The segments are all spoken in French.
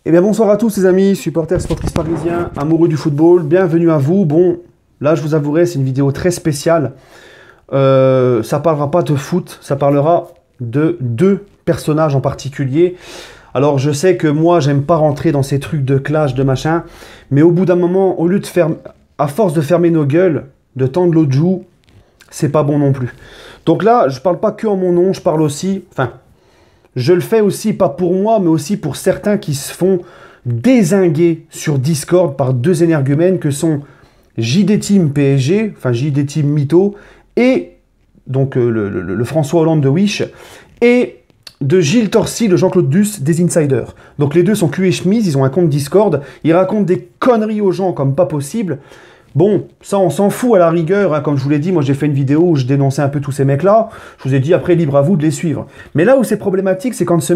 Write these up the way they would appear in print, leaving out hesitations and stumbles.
Eh bien bonsoir à tous les amis, supporters sportifs parisiens, amoureux du football, bienvenue à vous. Bon, là je vous avouerai, c'est une vidéo très spéciale. Ça parlera pas de foot, ça parlera de deux personnages en particulier. Alors je sais que moi j'aime pas rentrer dans ces trucs de clash, de machin, mais au bout d'un moment, au lieu de faire, à force de fermer nos gueules, de tendre l'autre joue, c'est pas bon non plus. Donc là, je parle pas que en mon nom, je parle aussi, enfin, je le fais aussi, pas pour moi, mais aussi pour certains qui se font dézinguer sur Discord par deux énergumènes que sont JD Team PSG, enfin JD Team Mytho, et donc le François Hollande de Wish, et de Gilles Torcy, de Jean-Claude Duss, des Insiders. Donc les deux sont cul et chemise, ils ont un compte Discord, ils racontent des conneries aux gens comme pas possible. Bon, ça on s'en fout à la rigueur, hein. Comme je vous l'ai dit, moi j'ai fait une vidéo où je dénonçais un peu tous ces mecs-là, je vous ai dit après libre à vous de les suivre. Mais là où c'est problématique, c'est quand ces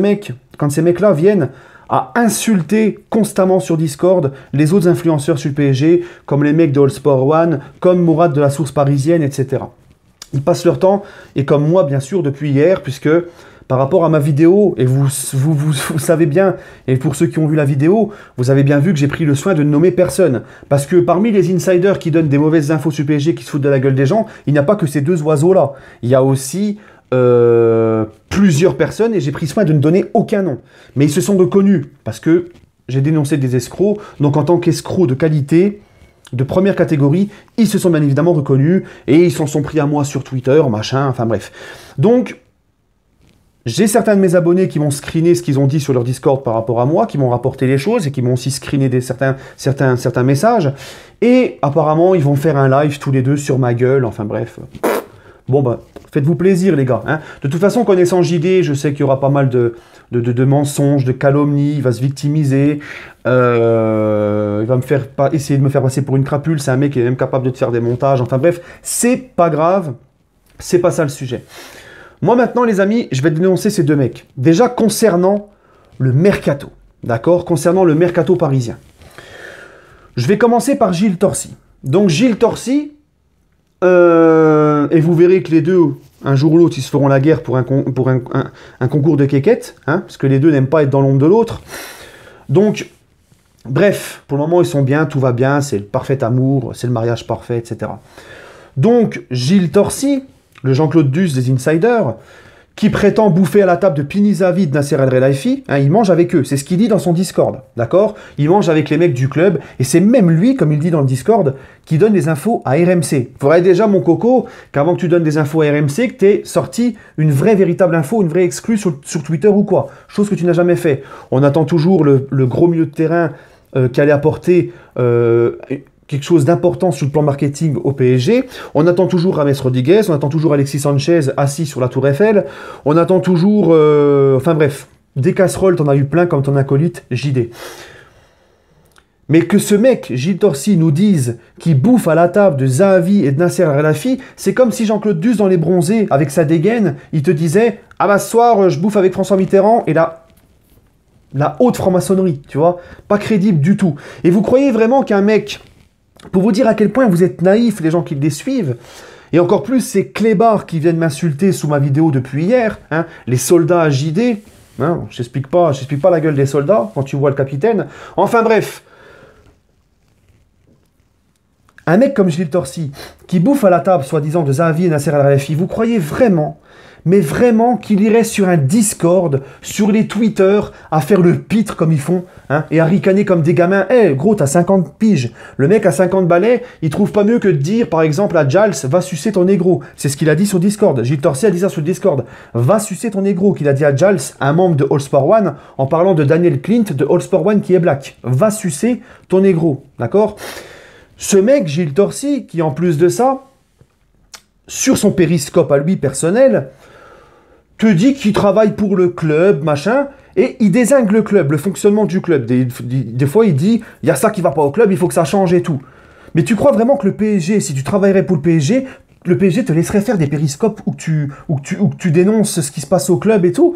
mecs-là viennent à insulter constamment sur Discord les autres influenceurs sur le PSG, comme les mecs de All Sport One, comme Mourad de la Source Parisienne, etc. Ils passent leur temps, et comme moi bien sûr depuis hier, puisque par rapport à ma vidéo, et vous savez bien, et pour ceux qui ont vu la vidéo, vous avez bien vu que j'ai pris le soin de ne nommer personne. Parce que parmi les insiders qui donnent des mauvaises infos sur PSG, qui se foutent de la gueule des gens, il n'y a pas que ces deux oiseaux-là. Il y a aussi plusieurs personnes, et j'ai pris soin de ne donner aucun nom. Mais ils se sont reconnus, parce que j'ai dénoncé des escrocs, donc en tant qu'escrocs de qualité, de première catégorie, ils se sont bien évidemment reconnus, et ils s'en sont pris à moi sur Twitter, machin, enfin bref. Donc, j'ai certains de mes abonnés qui m'ont screené ce qu'ils ont dit sur leur Discord par rapport à moi, qui m'ont rapporté les choses et qui m'ont aussi screené certains messages. Et apparemment, ils vont faire un live tous les deux sur ma gueule, enfin bref. Bon bah, faites-vous plaisir les gars. Hein. De toute façon, connaissant JD, je sais qu'il y aura pas mal de mensonges, de calomnies, il va se victimiser. Il va essayer de me faire passer pour une crapule, c'est un mec qui est même capable de te faire des montages. Enfin bref, c'est pas grave, c'est pas ça le sujet. Moi maintenant les amis, je vais dénoncer ces deux mecs. Déjà concernant le mercato, d'accord? Concernant le mercato parisien. Je vais commencer par Gilles Torcy. Donc Gilles Torcy, et vous verrez que les deux, un jour ou l'autre, ils se feront la guerre pour un concours de quéquettes, hein, parce que les deux n'aiment pas être dans l'ombre de l'autre. Donc, bref, pour le moment ils sont bien, tout va bien, c'est le parfait amour, c'est le mariage parfait, etc. Donc Gilles Torcy, le Jean-Claude Duss des Insiders, qui prétend bouffer à la table de Pinizavi de Nasser El-Relaifi, hein, il mange avec eux, c'est ce qu'il dit dans son Discord, d'accord? Il mange avec les mecs du club, et c'est même lui, comme il dit dans le Discord, qui donne des infos à RMC. Faudrait déjà, mon coco, qu'avant que tu donnes des infos à RMC, que tu aies sorti une vraie, véritable info, une vraie exclue sur Twitter ou quoi, chose que tu n'as jamais fait. On attend toujours le gros milieu de terrain qui allait apporter quelque chose d'important sur le plan marketing au PSG. On attend toujours James Rodriguez, on attend toujours Alexis Sanchez assis sur la Tour Eiffel, on attend toujours... enfin bref, des casseroles, t'en as eu plein comme ton acolyte JD. Mais que ce mec, Gilles Torcy, nous dise qu'il bouffe à la table de Zahavi et de Nasser El-Relaifi, c'est comme si Jean-Claude Duss dans Les Bronzés, avec sa dégaine, il te disait « Ah bah ce soir, je bouffe avec François Mitterrand » et là... La haute franc-maçonnerie, tu vois, pas crédible du tout. Et vous croyez vraiment qu'un mec... Pour vous dire à quel point vous êtes naïfs, les gens qui les suivent, et encore plus ces clébards qui viennent m'insulter sous ma vidéo depuis hier, hein, les soldats à JD, hein, je n'explique pas la gueule des soldats quand tu vois le capitaine. Enfin bref, un mec comme Gilles Torcy, qui bouffe à la table, soi-disant, de Zahavi et Nasser El-Relaifi, vous croyez vraiment, mais vraiment qu'il irait sur un Discord, sur les Twitter, à faire le pitre comme ils font, hein, et à ricaner comme des gamins. Eh, hey, gros, t'as 50 piges. Le mec a 50 balais, il trouve pas mieux que de dire, par exemple, à Jals, va sucer ton négro. C'est ce qu'il a dit sur Discord. Gilles Torcy a dit ça sur Discord. Va sucer ton négro, qu'il a dit à Jals, un membre de All Sport One, en parlant de Daniel Clint de All Sport One qui est black. Va sucer ton négro, d'accord? Ce mec, Gilles Torcy, qui en plus de ça, sur son périscope à lui personnel, te dit qu'il travaille pour le club, machin, et il dézingue le club, le fonctionnement du club. Des fois, il dit, il y a ça qui va pas au club, il faut que ça change et tout. Mais tu crois vraiment que le PSG, si tu travaillerais pour le PSG te laisserait faire des périscopes où tu dénonces ce qui se passe au club et tout?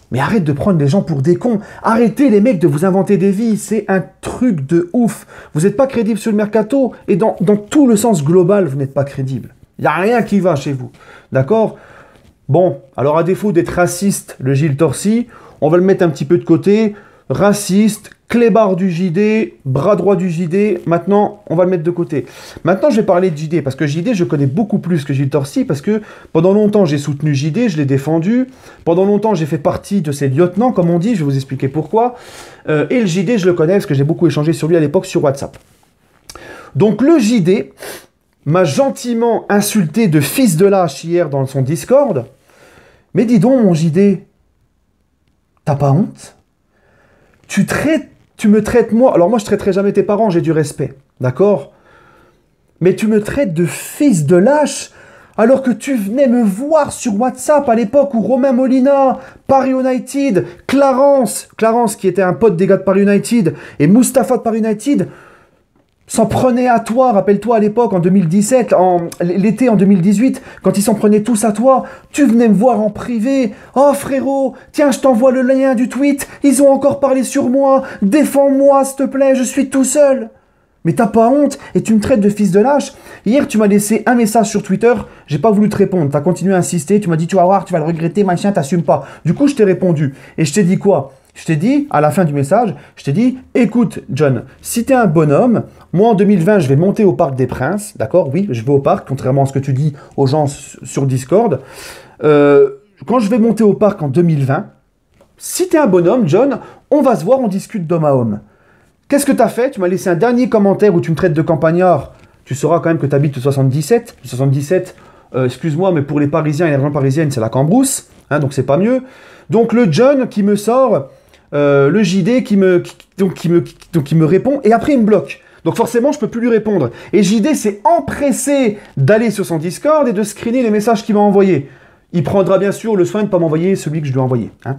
Mais arrête de prendre les gens pour des cons. Arrêtez les mecs de vous inventer des vies. C'est un truc de ouf. Vous n'êtes pas crédible sur le mercato, et dans tout le sens global, vous n'êtes pas crédible. Il n'y a rien qui va chez vous. D'accord ? Bon, alors à défaut d'être raciste, le Gilles Torcy, on va le mettre un petit peu de côté. raciste, clébard du JD, bras droit du JD. Maintenant, on va le mettre de côté. Maintenant, je vais parler de JD, parce que JD, je connais beaucoup plus que Gilles Torcy, parce que pendant longtemps, j'ai soutenu JD, je l'ai défendu. Pendant longtemps, j'ai fait partie de ses lieutenants, comme on dit, je vais vous expliquer pourquoi. Et le JD, je le connais, parce que j'ai beaucoup échangé sur lui à l'époque sur WhatsApp. Donc, le JD m'a gentiment insulté de fils de lâche hier dans son Discord. Mais dis donc, mon JD, t'as pas honte? Tu me traites moi... Alors moi, je traiterai jamais tes parents, j'ai du respect. D'accord? Mais tu me traites de fils de lâche alors que tu venais me voir sur WhatsApp à l'époque où Romain Molina, Paris United, Clarence qui était un pote des gars de Paris United, et Mustapha de Paris United, s'en prenaient à toi, rappelle-toi à l'époque, en 2017, l'été en 2018, quand ils s'en prenaient tous à toi, tu venais me voir en privé. Oh frérot, tiens, je t'envoie le lien du tweet, ils ont encore parlé sur moi, défends-moi s'il te plaît, je suis tout seul. Mais t'as pas honte et tu me traites de fils de lâche. Hier, tu m'as laissé un message sur Twitter, j'ai pas voulu te répondre, t'as continué à insister, tu m'as dit tu vas voir, tu vas le regretter, machin, t'assumes pas. Du coup, je t'ai répondu et je t'ai dit quoi? Je t'ai dit, à la fin du message, je t'ai dit, écoute, John, si t'es un bonhomme, moi en 2020, je vais monter au Parc des Princes, d'accord? Oui, je vais au parc, contrairement à ce que tu dis aux gens sur Discord. Quand je vais monter au parc en 2020, si t'es un bonhomme, John, on va se voir, on discute d'homme à homme. Qu'est-ce que t'as fait? Tu m'as laissé un dernier commentaire où tu me traites de campagnard. Tu sauras quand même que t'habites le 77. Le 77, excuse-moi, mais pour les Parisiens et les régions parisiennes, c'est la Cambrousse, hein, donc c'est pas mieux. Donc le John qui me sort... le JD qui me répond, et après il me bloque. Donc forcément, je ne peux plus lui répondre. Et JD s'est empressé d'aller sur son Discord et de screener les messages qu'il m'a envoyés. Il prendra bien sûr le soin de ne pas m'envoyer celui que je lui ai envoyé. Hein.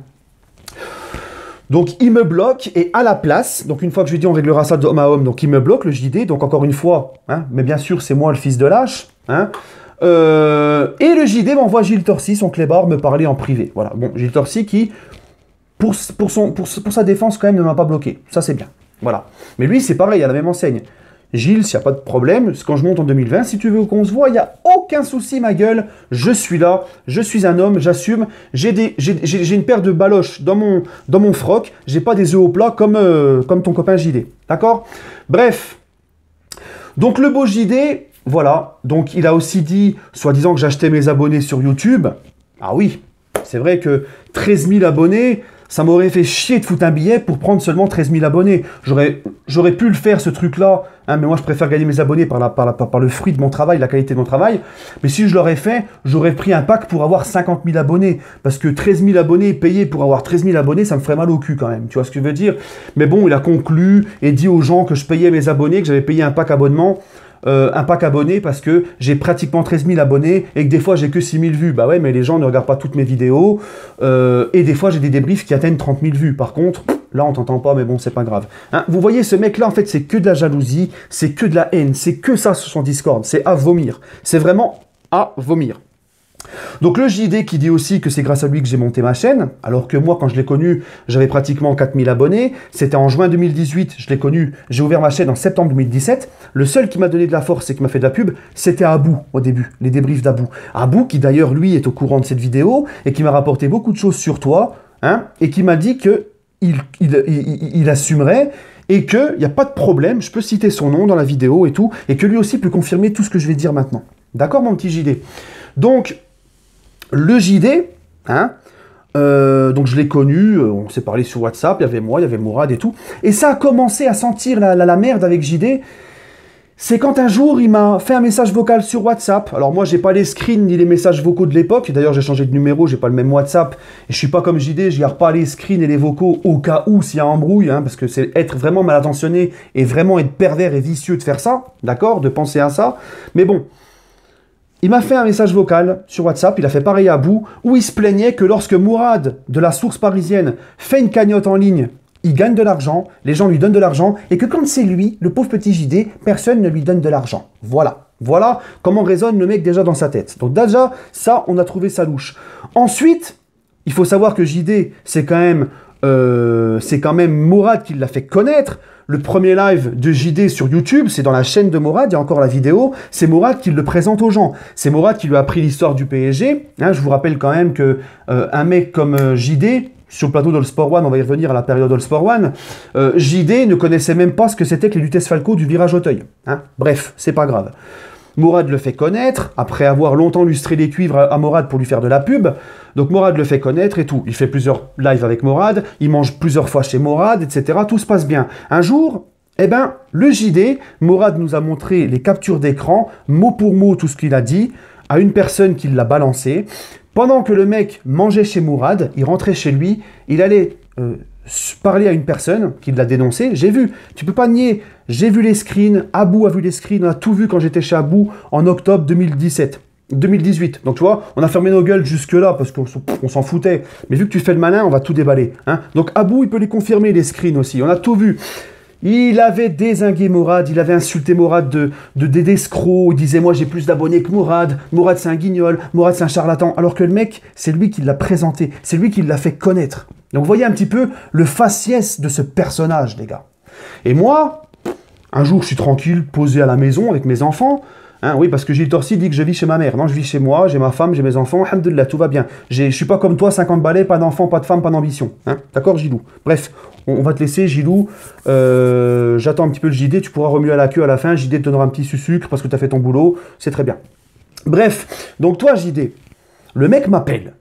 Donc il me bloque, et à la place, donc une fois que je lui ai dit on réglera ça de homme à homme, donc il me bloque, le JD, donc encore une fois, hein, mais bien sûr c'est moi le fils de lâche, hein. Et le JD m'envoie Gilles Torcy, son clébard, me parler en privé. Voilà, bon, Gilles Torcy qui... Pour sa défense, quand même, ne m'a pas bloqué. Ça, c'est bien. Voilà. Mais lui, c'est pareil, à la même enseigne. Gilles, s'il n'y a pas de problème, quand je monte en 2020, si tu veux qu'on se voit, il n'y a aucun souci, ma gueule. Je suis là, je suis un homme, j'assume. J'ai une paire de baloches dans mon froc. J'ai pas des œufs au plat comme ton copain JD. D'accord? Bref. Donc, le beau JD, voilà. Donc, il a aussi dit, soi-disant que j'achetais mes abonnés sur YouTube. Ah oui, c'est vrai que 13 000 abonnés... Ça m'aurait fait chier de foutre un billet pour prendre seulement 13 000 abonnés. J'aurais pu le faire, ce truc-là, hein, mais moi, je préfère gagner mes abonnés par le fruit de mon travail, la qualité de mon travail. Mais si je l'aurais fait, j'aurais pris un pack pour avoir 50 000 abonnés. Parce que 13 000 abonnés payés pour avoir 13 000 abonnés, ça me ferait mal au cul quand même. Tu vois ce que je veux dire? Mais bon, il a conclu et dit aux gens que je payais mes abonnés, que j'avais payé un pack abonnement. Un pack abonné parce que j'ai pratiquement 13 000 abonnés et que des fois j'ai que 6 000 vues. Bah ouais, mais les gens ne regardent pas toutes mes vidéos et des fois j'ai des débriefs qui atteignent 30 000 vues. Par contre, là on t'entend pas, mais bon, c'est pas grave. Hein, vous voyez, ce mec-là, en fait, c'est que de la jalousie, c'est que de la haine, c'est que ça sur son Discord. C'est à vomir. C'est vraiment à vomir. Donc le JD qui dit aussi que c'est grâce à lui que j'ai monté ma chaîne, alors que moi quand je l'ai connu, j'avais pratiquement 4000 abonnés, c'était en juin 2018, je l'ai connu, j'ai ouvert ma chaîne en septembre 2017, le seul qui m'a donné de la force et qui m'a fait de la pub, c'était Abou au début, les débriefs d'Abou. Abou qui d'ailleurs lui est au courant de cette vidéo et qui m'a rapporté beaucoup de choses sur toi, hein, et qui m'a dit que il assumerait et qu'il n'y a pas de problème, je peux citer son nom dans la vidéo et tout, et que lui aussi peut confirmer tout ce que je vais dire maintenant. D'accord mon petit JD? Donc, le JD, hein, donc je l'ai connu, on s'est parlé sur WhatsApp, il y avait moi, il y avait Mourad et tout, et ça a commencé à sentir la merde avec JD, c'est quand un jour il m'a fait un message vocal sur WhatsApp. Alors moi j'ai pas les screens ni les messages vocaux de l'époque, d'ailleurs j'ai changé de numéro, j'ai pas le même WhatsApp, et je suis pas comme JD, je garde pas les screens et les vocaux au cas où s'il y a embrouille, hein, parce que c'est être vraiment mal intentionné et vraiment être pervers et vicieux de faire ça, d'accord, de penser à ça, mais bon. Il m'a fait un message vocal sur WhatsApp, il a fait pareil à Abou, où il se plaignait que lorsque Mourad, de la source parisienne, fait une cagnotte en ligne, il gagne de l'argent, les gens lui donnent de l'argent, et que quand c'est lui, le pauvre petit JD, personne ne lui donne de l'argent. Voilà. Voilà comment raisonne le mec déjà dans sa tête. Donc déjà, ça, on a trouvé ça louche. Ensuite, il faut savoir que JD, c'est quand même Mourad qui l'a fait connaître. Le premier live de JD sur YouTube, c'est dans la chaîne de Mourad, il y a encore la vidéo, c'est Mourad qui le présente aux gens. C'est Mourad qui lui a appris l'histoire du PSG. Hein, je vous rappelle quand même que un mec comme JD, sur le plateau d'All Sport One, on va y revenir à la période All Sport One, JD ne connaissait même pas ce que c'était que les Lutèce Falco du virage Auteuil. Hein. Bref, c'est pas grave. Mourad le fait connaître, après avoir longtemps lustré les cuivres à Mourad pour lui faire de la pub. Donc Mourad le fait connaître et tout. Il fait plusieurs lives avec Mourad, il mange plusieurs fois chez Mourad, etc. Tout se passe bien. Un jour, eh ben, le JD, Mourad nous a montré les captures d'écran, mot pour mot tout ce qu'il a dit, à une personne qui l'a balancé. Pendant que le mec mangeait chez Mourad, il rentrait chez lui, il allait parler à une personne qui l'a dénoncé. J'ai vu, tu peux pas nier, j'ai vu les screens, Abou a vu les screens, on a tout vu quand j'étais chez Abou en octobre 2018. Donc tu vois, on a fermé nos gueules jusque-là parce qu'on s'en foutait. Mais vu que tu fais le malin, on va tout déballer. Hein. Donc Abou, il peut les confirmer, les screens aussi. On a tout vu. Il avait dézingué Mourad, il avait insulté Mourad d'escroc, il disait « Moi, j'ai plus d'abonnés que Mourad, Mourad, c'est un guignol, Mourad, c'est un charlatan. » Alors que le mec, c'est lui qui l'a présenté, c'est lui qui l'a fait connaître. Donc, vous voyez un petit peu le faciès de ce personnage, les gars. Et moi, un jour, je suis tranquille, posé à la maison avec mes enfants. Hein, oui, parce que Gilles Torcy dit que je vis chez ma mère. Non, je vis chez moi, j'ai ma femme, j'ai mes enfants. Alhamdoulilah, tout va bien. Je suis pas comme toi, 50 balais, pas d'enfants, pas de femme, pas d'ambition. Hein. D'accord, Gilou? Bref, on va te laisser, Gilou. J'attends un petit peu le JD. Tu pourras remuer à la queue à la fin. JD te donnera un petit sucre parce que tu as fait ton boulot. C'est très bien. Bref, donc toi, JD, le mec m'appelle.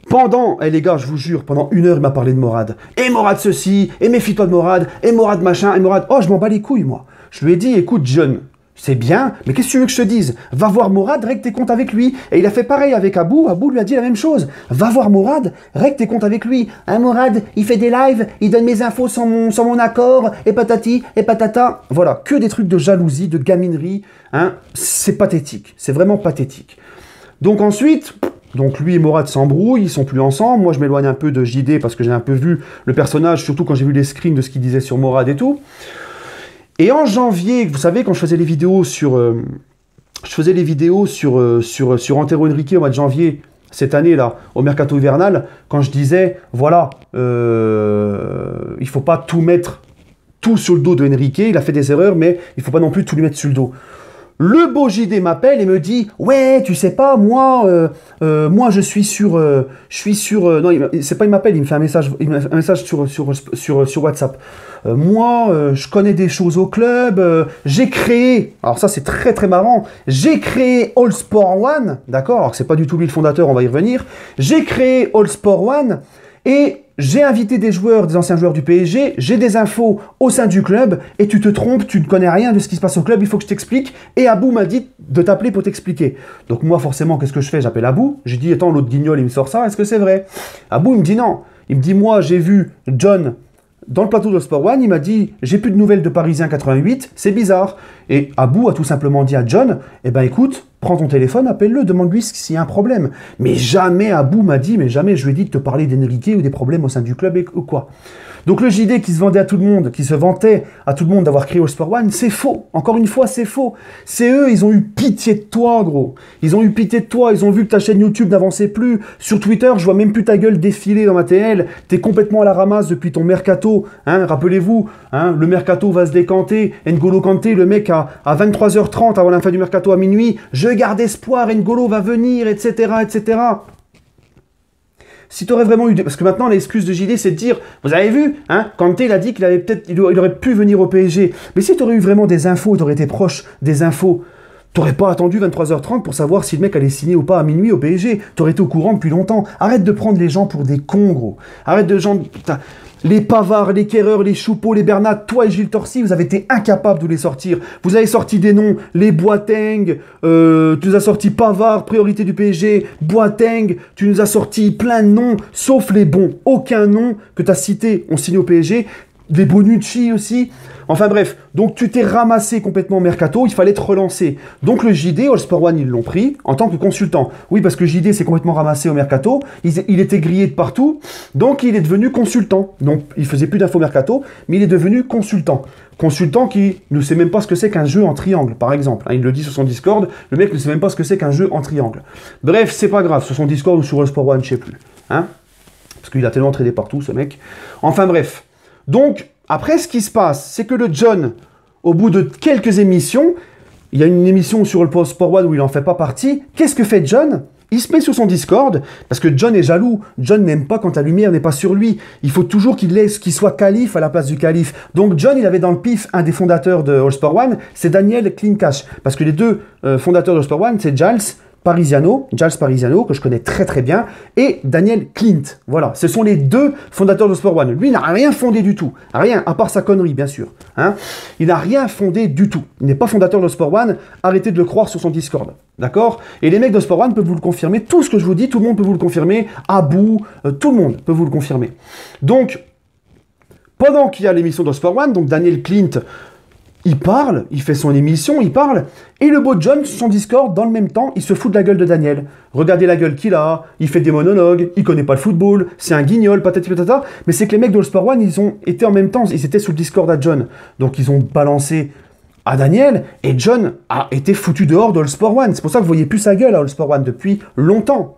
Pendant, les gars, je vous jure, pendant 1 heure, il m'a parlé de Mourad. Et Mourad ceci, et méfie-toi de Mourad, et Mourad machin, et Mourad... Oh, je m'en bats les couilles, moi. Je lui ai dit, écoute, John, c'est bien, mais qu'est-ce que tu veux que je te dise? Va voir Mourad, règle tes comptes avec lui. Et il a fait pareil avec Abou. Abou lui a dit la même chose. Va voir Mourad, règle tes comptes avec lui. Hein, Mourad, il fait des lives, il donne mes infos sans mon accord, et patati, et patata. Voilà, que des trucs de jalousie, de gaminerie. Hein. C'est pathétique, c'est vraiment pathétique. Donc ensuite... Donc lui et Mourad s'embrouillent, ils sont plus ensemble. Moi, je m'éloigne un peu de JD parce que j'ai un peu vu le personnage, surtout quand j'ai vu les screens de ce qu'il disait sur Mourad et tout. Et en janvier, vous savez, quand je faisais les vidéos sur Antero Henrique au mois de janvier, cette année-là, au mercato hivernal, quand je disais, voilà, il faut pas tout mettre tout sur le dos de Henrique, il a fait des erreurs, mais il faut pas non plus tout lui mettre sur le dos. Le beau JD m'appelle et me dit « Ouais, tu sais pas, moi je suis sur... non, c'est pas il m'appelle, il me fait un message sur WhatsApp. Je connais des choses au club, j'ai créé... » Alors ça, c'est très très marrant. J'ai créé All Sport One, d'accord? Alors que c'est pas du tout lui le fondateur, on va y revenir. J'ai créé All Sport One et... J'ai invité des joueurs, des anciens joueurs du PSG, j'ai des infos au sein du club, et tu te trompes, tu ne connais rien de ce qui se passe au club, il faut que je t'explique, et Abou m'a dit de t'appeler pour t'expliquer. Donc moi, forcément, qu'est-ce que je fais? J'appelle Abou, j'ai dit, attends, l'autre guignol, il me sort ça, est-ce que c'est vrai? Abou, il me dit non. Il me dit, moi, j'ai vu John dans le plateau de Sport One, il m'a dit, j'ai plus de nouvelles de Parisien 88, c'est bizarre. Et Abou a tout simplement dit à John, eh ben écoute, prends ton téléphone, appelle-le, demande-lui s'il y a un problème. Mais jamais Abou m'a dit, mais jamais je lui ai dit de te parler d'Henrique ou des problèmes au sein du club ou quoi. Donc le JD qui se vendait à tout le monde, qui se vantait à tout le monde d'avoir créé All Sport One, c'est faux. Encore une fois, c'est faux. C'est eux, ils ont eu pitié de toi, gros. Ils ont eu pitié de toi, ils ont vu que ta chaîne YouTube n'avançait plus. Sur Twitter, je vois même plus ta gueule défiler dans ma TL. T'es complètement à la ramasse depuis ton mercato. Hein, rappelez-vous, hein, le mercato va se décanter. N'Golo Kanté, le mec à 23h30 avant la fin du mercato à minuit. Je garde espoir, N'Golo va venir, etc., etc. Si tu aurais vraiment eu... Parce que maintenant, l'excuse de JD, c'est de dire, vous avez vu, hein, Kanté, il a dit qu'il aurait pu venir au PSG. Mais si tu aurais eu vraiment des infos, tu aurais été proche des infos, tu n'aurais pas attendu 23h30 pour savoir si le mec allait signer ou pas à minuit au PSG. Tu aurais été au courant depuis longtemps. Arrête de prendre les gens pour des cons, gros. Arrête de gens... Les Pavard, les Kerrer, les Choupeau, les Bernat, toi et Gilles Torcy, vous avez été incapables de les sortir. Vous avez sorti des noms, les Boateng, tu nous as sorti Pavard, priorité du PSG, Boateng, tu nous as sorti plein de noms, sauf les bons. Aucun nom que tu as cité ont signé au PSG. Les Bonucci aussi. Enfin bref, donc tu t'es ramassé complètement au mercato, il fallait te relancer. Donc le JD, All Sport One, ils l'ont pris en tant que consultant. Oui, parce que JD s'est complètement ramassé au mercato, il était grillé de partout, donc il est devenu consultant. Donc il faisait plus d'infos mercato, mais il est devenu consultant. Consultant qui ne sait même pas ce que c'est qu'un jeu en triangle, par exemple. Hein, il le dit sur son Discord, le mec ne sait même pas ce que c'est qu'un jeu en triangle. Bref, c'est pas grave, sur son Discord ou sur All Sport One, je sais plus. Hein, parce qu'il a tellement tradé partout, ce mec. Enfin bref. Donc, après, ce qui se passe, c'est que le John, au bout de quelques émissions, il y a une émission sur le Sport One où il n'en fait pas partie. Qu'est-ce que fait John? Il se met sur son Discord, parce que John est jaloux. John n'aime pas quand la lumière n'est pas sur lui. Il faut toujours qu'il soit calife à la place du calife. Donc John, il avait dans le pif un des fondateurs de All Sport One, c'est Daniel Clincash. Parce que les deux fondateurs de All Sport One, c'est Giles Parisiano, que je connais très très bien, et Daniel Clint. Voilà, ce sont les deux fondateurs de Sport One. Lui, il n'a rien fondé du tout. Rien, à part sa connerie, bien sûr. Hein. Il n'a rien fondé du tout. Il n'est pas fondateur de Sport One. Arrêtez de le croire sur son Discord. D'accord? Et les mecs de Sport One peuvent vous le confirmer. Tout ce que je vous dis, tout le monde peut vous le confirmer. Abou, tout le monde peut vous le confirmer. Donc, pendant qu'il y a l'émission de Sport One, donc Daniel Clint, il parle, il fait son émission, il parle, et le beau John, sur son Discord, dans le même temps, il se fout de la gueule de Daniel. Regardez la gueule qu'il a, il fait des monologues, il connaît pas le football, c'est un guignol, patati patata, mais c'est que les mecs de All Sport One, ils ont été en même temps, ils étaient sous le Discord à John. Donc ils ont balancé à Daniel, et John a été foutu dehors de All Sport One. C'est pour ça que vous voyez plus sa gueule à All Sport One depuis longtemps.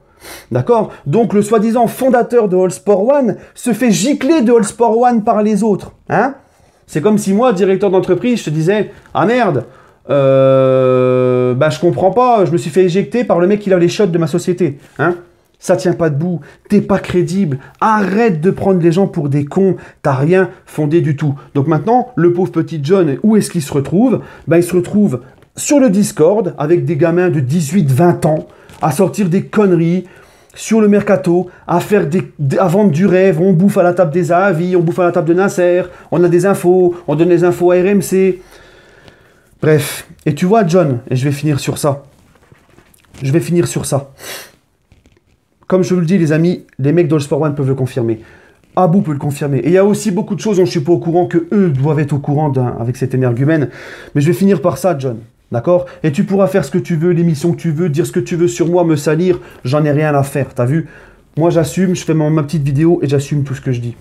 D'accord? Donc le soi-disant fondateur de All Sport One se fait gicler de All Sport One par les autres. Hein? C'est comme si moi, directeur d'entreprise, je te disais « Ah merde, je comprends pas, je me suis fait éjecter par le mec qui a les shots de ma société. Hein » Ça tient pas debout, t'es pas crédible, arrête de prendre les gens pour des cons, t'as rien fondé du tout. Donc maintenant, le pauvre petit John, où est-ce qu'il se retrouve? Il se retrouve sur le Discord avec des gamins de 18-20 ans à sortir des conneries sur le mercato, à vendre du rêve, on bouffe à la table des Avis, on bouffe à la table de Nasser, on a des infos, on donne les infos à RMC. Bref, et tu vois John, et je vais finir sur ça. Comme je vous le dis les amis, les mecs d'All Sport One peuvent le confirmer. Abou peut le confirmer. Et il y a aussi beaucoup de choses dont je ne suis pas au courant, que eux doivent être au courant avec cet énergumène. Mais je vais finir par ça, John. D'accord? Et tu pourras faire ce que tu veux, l'émission que tu veux, dire ce que tu veux sur moi, me salir, j'en ai rien à faire, t'as vu? Moi j'assume, je fais ma petite vidéo et j'assume tout ce que je dis.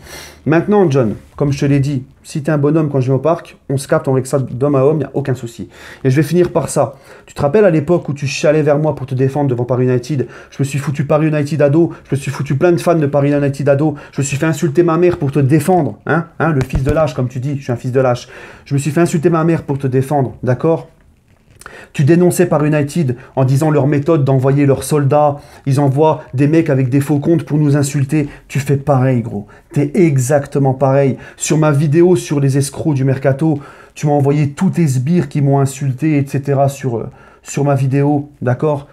Maintenant John, comme je te l'ai dit, si t'es un bonhomme quand je vais au parc, on se capte, on règle ça d'homme à homme, il n'y a aucun souci. Et je vais finir par ça. Tu te rappelles à l'époque où tu chialais vers moi pour te défendre devant Paris United? Je me suis foutu Paris United à dos, je me suis foutu plein de fans de Paris United à dos, je me suis fait insulter ma mère pour te défendre, hein, le fils de lâche comme tu dis, je suis un fils de lâche. Je me suis fait insulter ma mère pour te défendre, d'accord? Tu dénonçais par United en disant leur méthode d'envoyer leurs soldats. Ils envoient des mecs avec des faux comptes pour nous insulter. Tu fais pareil, gros. T'es exactement pareil. Sur ma vidéo sur les escrocs du Mercato, tu m'as envoyé tous tes sbires qui m'ont insulté, etc. sur ma vidéo, d'accord?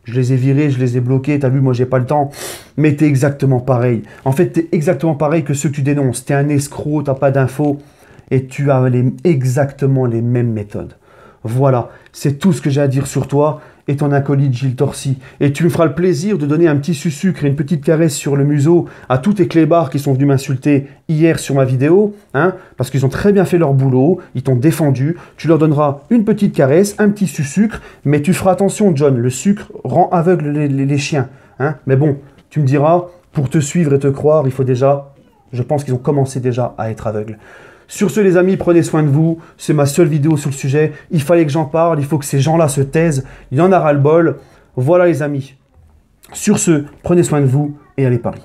Je les ai virés, je les ai bloqués. T'as vu, moi, j'ai pas le temps. Mais t'es exactement pareil. En fait, t'es exactement pareil que ceux que tu dénonces. T'es un escroc, t'as pas d'infos. Et tu as exactement les mêmes méthodes. Voilà, c'est tout ce que j'ai à dire sur toi et ton acolyte Gilles Torcy. Et tu me feras le plaisir de donner un petit sucre et une petite caresse sur le museau à tous tes clébards qui sont venus m'insulter hier sur ma vidéo, hein, parce qu'ils ont très bien fait leur boulot, ils t'ont défendu. Tu leur donneras une petite caresse, un petit sucre, mais tu feras attention, John, le sucre rend aveugle les chiens. Hein. Mais bon, tu me diras, pour te suivre et te croire, il faut déjà, je pense qu'ils ont commencé déjà à être aveugles. Sur ce les amis, prenez soin de vous, c'est ma seule vidéo sur le sujet, il fallait que j'en parle, il faut que ces gens-là se taisent, il y en a ras-le-bol, voilà les amis. Sur ce, prenez soin de vous et allez Paris.